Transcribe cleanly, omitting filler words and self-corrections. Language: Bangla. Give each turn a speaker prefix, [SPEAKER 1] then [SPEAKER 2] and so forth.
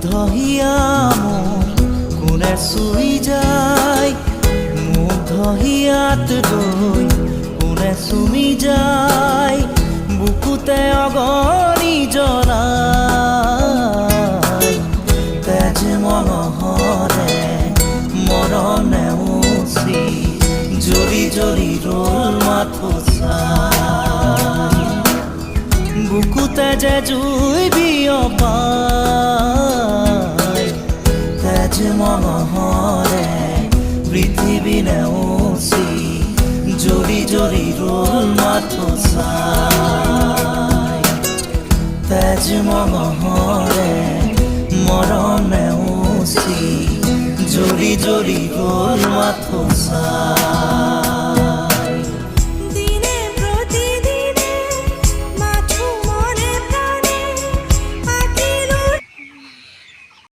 [SPEAKER 1] মুগ্ধহিয়া কোনে চুই যায় মুগ্ধহিয়াত গৈ কোনে চুমি যায় বুকুতে অগণি জ্বলাই তেজ মনহৰে মৰণে উচি জ্বলি জ্বলি ৰল মাথো চাই বুকুতে যে জুই বিয়পাই তেজ মনহৰে পৃথিৱী নেওচি জ্বলি জ্বলি ৰল মাথো চাই তেজ মনহৰে মৰণ নেওচি জ্বলি জ্বলি ৰল মাথো চাই